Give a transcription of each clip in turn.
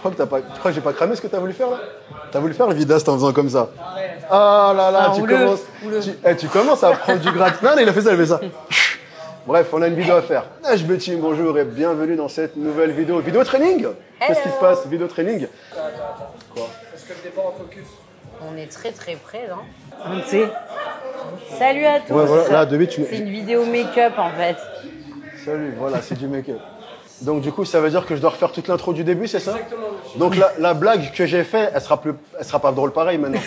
Tu crois que j'ai pas cramé ce que t'as voulu faire là? T'as voulu faire le vidaste en faisant comme ça? Ah là là, tu commences à prendre du gratte. Non, il a fait ça. Bref, on a une vidéo à faire. HB Team, bonjour et bienvenue dans cette nouvelle vidéo. Vidéo training. Qu'est-ce qui se passe? Vidéo training. Quoi? Est-ce que je n'ai pas en focus? On est très très près là. On sait. Salut à tous. Ouais, voilà, là, de suite, C'est une vidéo make-up en fait. Salut, voilà, c'est du make-up. Donc du coup, ça veut dire que je dois refaire toute l'intro du début, c'est ça? Exactement. Donc la blague que j'ai faite, elle sera pas drôle pareil maintenant.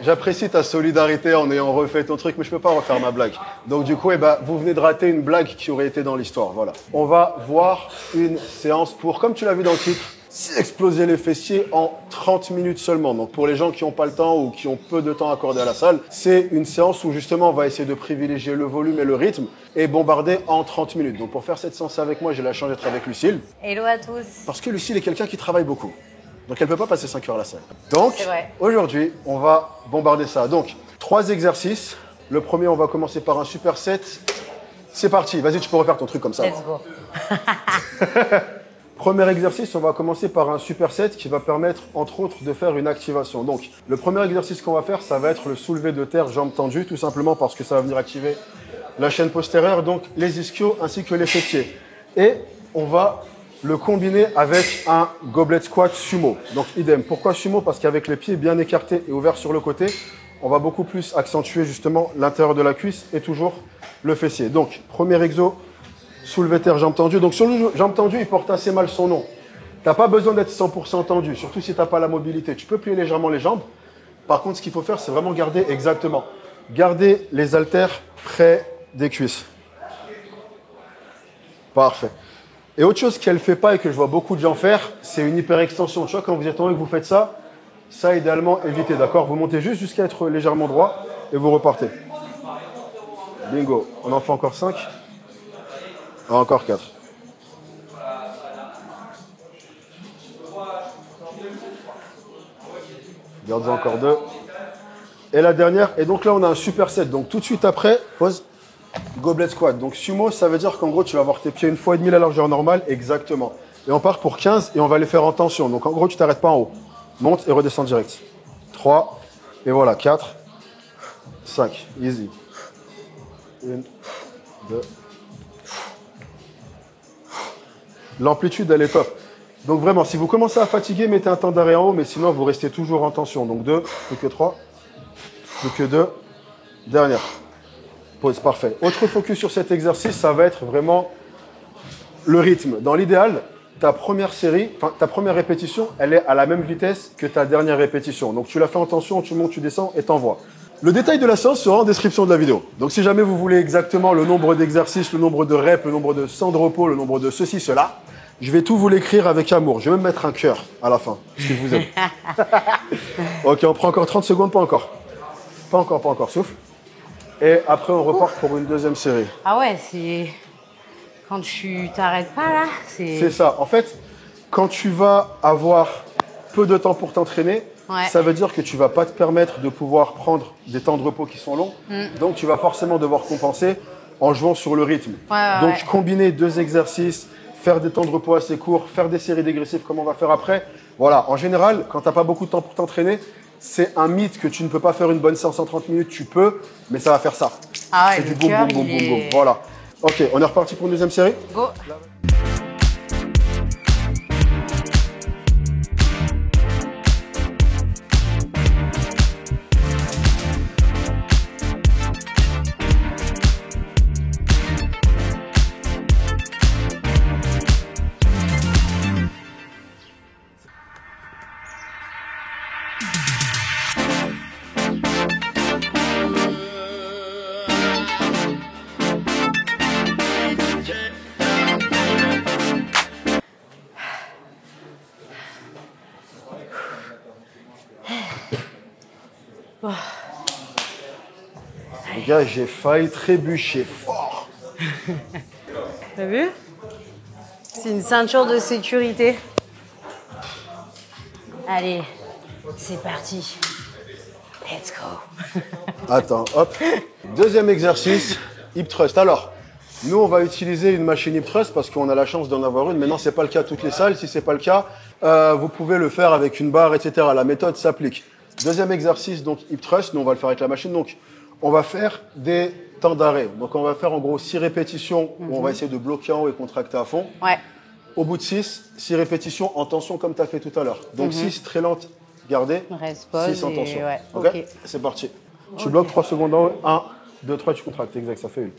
J'apprécie ta solidarité en ayant refait ton truc, mais je peux pas refaire ma blague. Donc du coup, vous venez de rater une blague qui aurait été dans l'histoire, voilà. On va voir une séance pour, comme tu l'as vu dans le titre, exploser les fessiers en 30 minutes seulement. Donc pour les gens qui n'ont pas le temps ou qui ont peu de temps accordé à la salle, c'est une séance où justement on va essayer de privilégier le volume et le rythme et bombarder en 30 minutes. Donc pour faire cette séance avec moi, j'ai la chance d'être avec Lucille. Hello à tous. Parce que Lucille est quelqu'un qui travaille beaucoup. Donc elle ne peut pas passer 5 heures à la salle. Donc C'est vrai. aujourd'hui, on va bombarder ça. Donc 3 exercices. Le premier, on va commencer par un superset. C'est parti. Vas-y, tu peux refaire ton truc comme ça. Let's go. Premier exercice, on va commencer par un superset qui va permettre, entre autres, de faire une activation. Donc, le premier exercice qu'on va faire, ça va être le soulevé de terre, jambes tendues, tout simplement parce que ça va venir activer la chaîne postérieure, donc les ischios ainsi que les fessiers. Et on va le combiner avec un goblet squat sumo. Donc, idem. Pourquoi sumo? Parce qu'avec les pieds bien écartés et ouverts sur le côté, on va beaucoup plus accentuer justement l'intérieur de la cuisse et toujours le fessier. Donc, premier exo. Soulevé terre, jambes tendues. Donc sur le jambes tendues, il porte assez mal son nom. Tu n'as pas besoin d'être 100% tendu, surtout si tu n'as pas la mobilité. Tu peux plier légèrement les jambes. Par contre, ce qu'il faut faire, c'est vraiment garder les haltères près des cuisses. Parfait. Et autre chose qu'elle ne fait pas et que je vois beaucoup de gens faire, c'est une hyperextension. Tu vois, quand vous êtes en haut et que vous faites ça, idéalement, évitez, d'accord? Vous montez juste jusqu'à être légèrement droit et vous repartez. Bingo. On en fait encore 5. Encore 4. Garde encore 2. Et la dernière. Et donc là, on a un superset. Donc tout de suite après, pause. Goblet squat. Donc sumo, ça veut dire qu'en gros, tu vas avoir tes pieds 1,5 fois la largeur normale. Exactement. Et on part pour 15 et on va les faire en tension. Donc en gros, tu t'arrêtes pas en haut. Monte et redescends direct. 3. Et voilà. 4. 5. Easy. 1, 2. L'amplitude, elle est top. Donc vraiment, si vous commencez à fatiguer, mettez un temps d'arrêt en haut, mais sinon, vous restez toujours en tension. Donc 2, plus que 3, plus que 2. Dernière. Pause, parfait. Autre focus sur cet exercice, ça va être vraiment le rythme. Dans l'idéal, ta première répétition, elle est à la même vitesse que ta dernière répétition. Donc tu la fais en tension, tu montes, tu descends et t'envoies. Le détail de la séance sera en description de la vidéo. Donc si jamais vous voulez exactement le nombre d'exercices, le nombre de reps, le nombre de temps de repos, le nombre de ceci, cela, je vais tout vous l'écrire avec amour. Je vais même mettre un cœur à la fin, parce que je vous aime. Ok, on prend encore 30 secondes, pas encore. Pas encore, souffle. Et après, on repart pour une deuxième série. Ah ouais, c'est... Quand tu t'arrêtes pas là, c'est... C'est ça. En fait, quand tu vas avoir peu de temps pour t'entraîner, ça veut dire que tu vas pas te permettre de pouvoir prendre des temps de repos qui sont longs. Donc, tu vas forcément devoir compenser en jouant sur le rythme. Donc, combiner 2 exercices, faire des temps de repos assez courts, faire des séries dégressives comme on va faire après. Voilà, en général, quand tu n'as pas beaucoup de temps pour t'entraîner, c'est un mythe que tu ne peux pas faire une bonne séance en 30 minutes. Tu peux, mais ça va faire ça. Ah ouais, c'est du boum, boum, boum, boum, boum. Voilà. Ok, on est reparti pour une deuxième série. Go. Les gars, j'ai failli trébucher fort. T'as vu? C'est une ceinture de sécurité. Allez, c'est parti. Let's go. Attends, hop. Deuxième exercice, hip thrust. Alors, Nous, on va utiliser une machine hip thrust parce qu'on a la chance d'en avoir une. Maintenant, ce n'est pas le cas à toutes les salles. Si ce n'est pas le cas, vous pouvez le faire avec une barre, etc. La méthode s'applique. Deuxième exercice, donc hip thrust. Nous, on va le faire avec la machine. Donc, on va faire des temps d'arrêt. Donc, on va faire en gros 6 répétitions où on va essayer de bloquer en haut et contracter à fond. Ouais. Au bout de 6 répétitions en tension comme tu as fait tout à l'heure. Donc 6 très lentes, gardez. Reste pause 6 en tension. ouais. Ok. C'est parti. Tu bloques 3 secondes en haut. 1, 2, 3, tu contractes. Exact, ça fait une.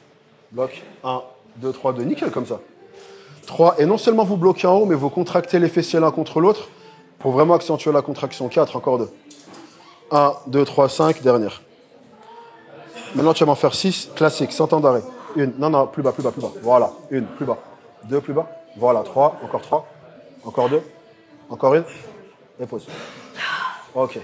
Bloc. 1, 2, 3, 2. Nickel comme ça. 3. Et non seulement vous bloquez en haut, mais vous contractez les fessiers l'un contre l'autre pour vraiment accentuer la contraction. 4, encore 2. 1, 2, 3, 5, dernière. Maintenant, tu vas m'en faire 6, classique, sans temps d'arrêt. 1, non, plus bas, plus bas, plus bas. Voilà, 1, plus bas. 2, plus bas. Voilà, 3, encore 3, encore 2, encore 1, et pause. Ok.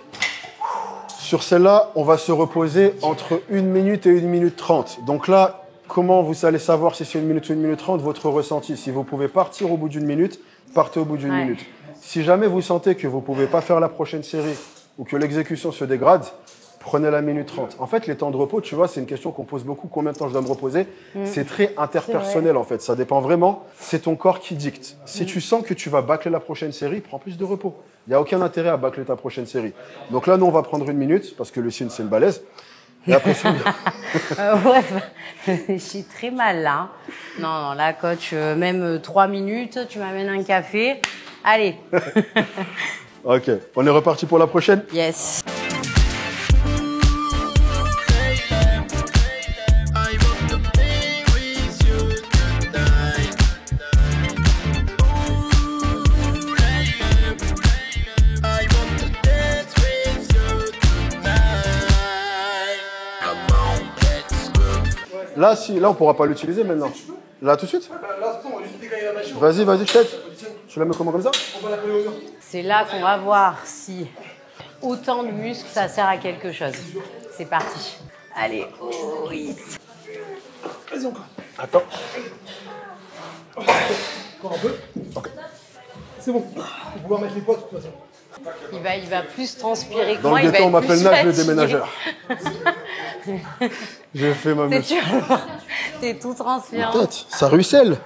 Sur celle-là, on va se reposer entre 1 minute et 1 minute 30. Donc là, comment vous allez savoir si c'est 1 minute ou 1 minute 30? Votre ressenti. Si vous pouvez partir au bout d'une minute, partez au bout d'une minute. Si jamais vous sentez que vous ne pouvez pas faire la prochaine série ou que l'exécution se dégrade, prenez la minute 30. En fait, les temps de repos, tu vois, c'est une question qu'on pose beaucoup. Combien de temps je dois me reposer? C'est très interpersonnel, en fait. Ça dépend vraiment. C'est ton corps qui dicte. Si tu sens que tu vas bâcler la prochaine série, prends plus de repos. Il n'y a aucun intérêt à bâcler ta prochaine série. Donc là, nous, on va prendre 1 minute, parce que le signe, c'est une balèze. Et après, j'ai très mal, là. Non, là, coach, même 3 minutes, tu m'amènes un café. Allez. Ok. On est reparti pour la prochaine? Yes. Là, on ne pourra pas l'utiliser maintenant. Là, tout de suite? Vas-y, je t'aide. Tu la mets comment, comme ça? C'est là qu'on va voir si autant de muscles, ça sert à quelque chose. C'est parti. Allez, oui. Vas-y, encore. Attends. Encore un peu. Ok. C'est bon. On va pouvoir mettre les poids de toute façon. Il va plus transpirer que Dans moi. le ghetto, on m'appelle Nage le fatigué. déménageur. J'ai fait ma mission. T'es tout transpirant. Peut-être. Ça ruisselle.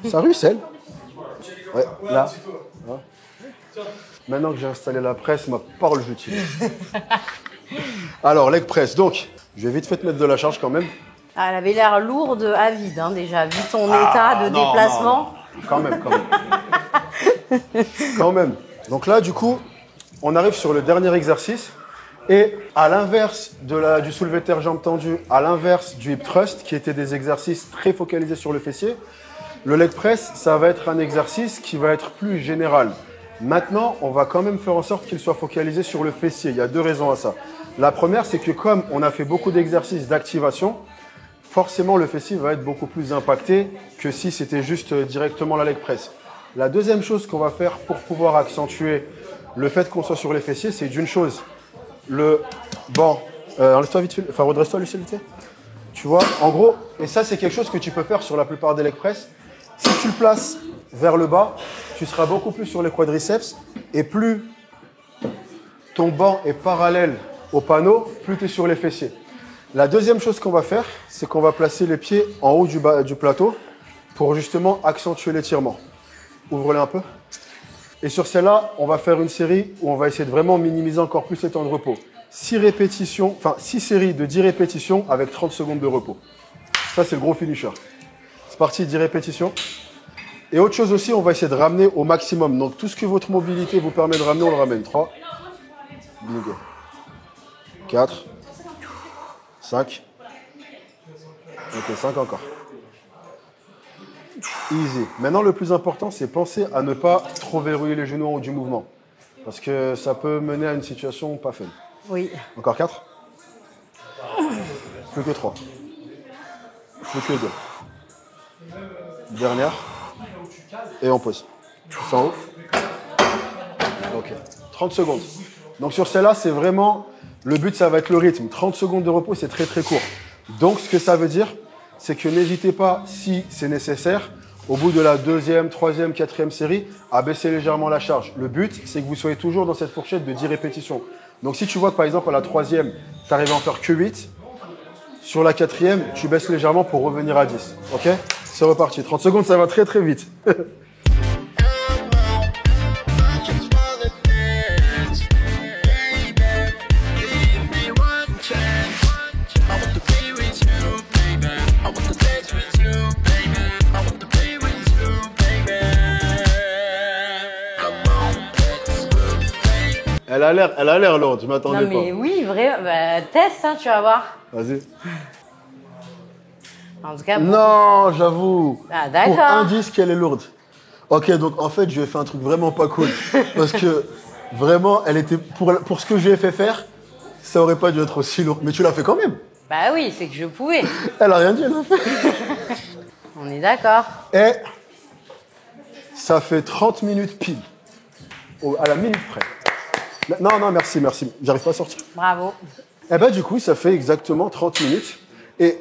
Ça ruisselle. Ouais, là. Hein. Maintenant que j'ai installé la presse, ma parole j'utilise. Alors, leg press. Donc, je vais vite fait te mettre de la charge quand même. Ah, elle avait l'air lourde à vide, hein, déjà, vu ton état de déplacement. Non. Quand même. Quand même. Donc là, du coup, on arrive sur le dernier exercice. Et à l'inverse du soulevé de terre jambes tendues, à l'inverse du hip thrust, qui étaient des exercices très focalisés sur le fessier, le leg press, ça va être un exercice qui va être plus général. Maintenant, on va quand même faire en sorte qu'il soit focalisé sur le fessier. Il y a 2 raisons à ça. La première, c'est que comme on a fait beaucoup d'exercices d'activation, forcément le fessier va être beaucoup plus impacté que si c'était juste directement la leg press. La deuxième chose qu'on va faire pour pouvoir accentuer le fait qu'on soit sur les fessiers, c'est d'une chose, le banc. Enlève-toi vite fait, enfin redresse-toi Lucien vite fait. Tu vois, en gros, et ça c'est quelque chose que tu peux faire sur la plupart des leg press. Si tu le places vers le bas, tu seras beaucoup plus sur les quadriceps et plus ton banc est parallèle au panneau, plus tu es sur les fessiers. La deuxième chose qu'on va faire, c'est qu'on va placer les pieds en haut du plateau pour justement accentuer l'étirement. Ouvre-les un peu. Et sur celle-là, on va faire une série où on va essayer de vraiment minimiser encore plus les temps de repos. 6 séries de 10 répétitions avec 30 secondes de repos. Ça, c'est le gros finisher. C'est parti, 10 répétitions. Et autre chose aussi, on va essayer de ramener au maximum. Donc, tout ce que votre mobilité vous permet de ramener, on le ramène. 3, 4, 5. Ok, 5 encore. Easy. Maintenant, le plus important, c'est penser à ne pas trop verrouiller les genoux en haut du mouvement. Parce que ça peut mener à une situation pas fun. Oui. Encore 4. Plus que 3. Plus que 2. Dernière. Et on pose. C'est en haut. Ok. 30 secondes. Donc sur celle-là, c'est vraiment... Le but, ça va être le rythme. 30 secondes de repos, c'est très très court. Donc ce que ça veut dire, c'est que n'hésitez pas, si c'est nécessaire, au bout de la 2e, 3e, 4e série, à baisser légèrement la charge. Le but, c'est que vous soyez toujours dans cette fourchette de 10 répétitions. Donc si tu vois que par exemple à la 3e, tu arrives à en faire que 8, Sur la quatrième, tu baisses légèrement pour revenir à 10. Ok? C'est reparti. 30 secondes, ça va très très vite. Elle a l'air lourde, je m'attendais Non mais pas. oui, vrai, bah, teste, hein, tu vas voir. Vas-y. En tout cas, bon. Non, j'avoue. Ah, d'accord. Pour un disque, elle est lourde. Ok, donc en fait, je lui ai fait un truc vraiment pas cool. Parce que vraiment, elle était pour ce que je lui ai fait faire, ça aurait pas dû être aussi lourd. Mais tu l'as fait quand même. Bah oui, c'est que je pouvais. Elle a rien dit, elle l'a fait. On est d'accord. Et ça fait 30 minutes pile. À la minute près. Non, merci. J'arrive pas à sortir. Bravo. Eh ben du coup, ça fait exactement 30 minutes. Et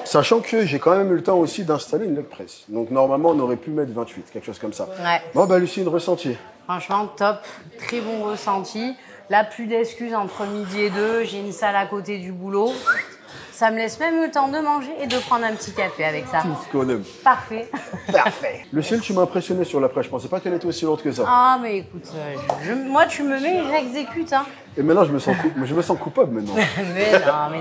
sachant que j'ai quand même eu le temps aussi d'installer une leg press. Donc normalement, on aurait pu mettre 28, quelque chose comme ça. Ouais. Bon, bah Lucie, une ressenti. Franchement, top. Très bon ressenti. Là, plus d'excuses entre midi et 2. J'ai une salle à côté du boulot. Ça me laisse même le temps de manger et de prendre un petit café avec ça. Tout ce qu'on aime. Parfait. Parfait. Lucille, tu m'as impressionné sur l'après. Je pensais pas qu'elle était aussi lourde que ça. Ah, mais écoute, moi, tu me mets et j'exécute. Hein. Et maintenant, je me sens coupable maintenant. mais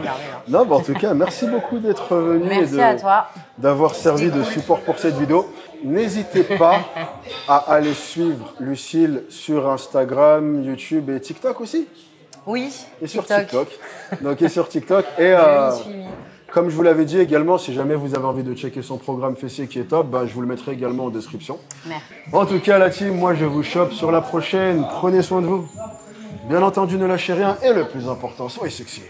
non. Non, bah, en tout cas, merci beaucoup d'être venu Merci à toi. d'avoir servi de support pour cette vidéo. N'hésitez pas à aller suivre Lucille sur Instagram, YouTube et TikTok aussi. Oui, Et sur TikTok. Donc, et sur TikTok. Et Je m'y suis mis. comme je vous l'avais dit également, si jamais vous avez envie de checker son programme fessier qui est top, bah, je vous le mettrai également en description. Merci. En tout cas, la team, moi, je vous chope sur la prochaine. Prenez soin de vous. Bien entendu, ne lâchez rien. Et le plus important, soyez sexy.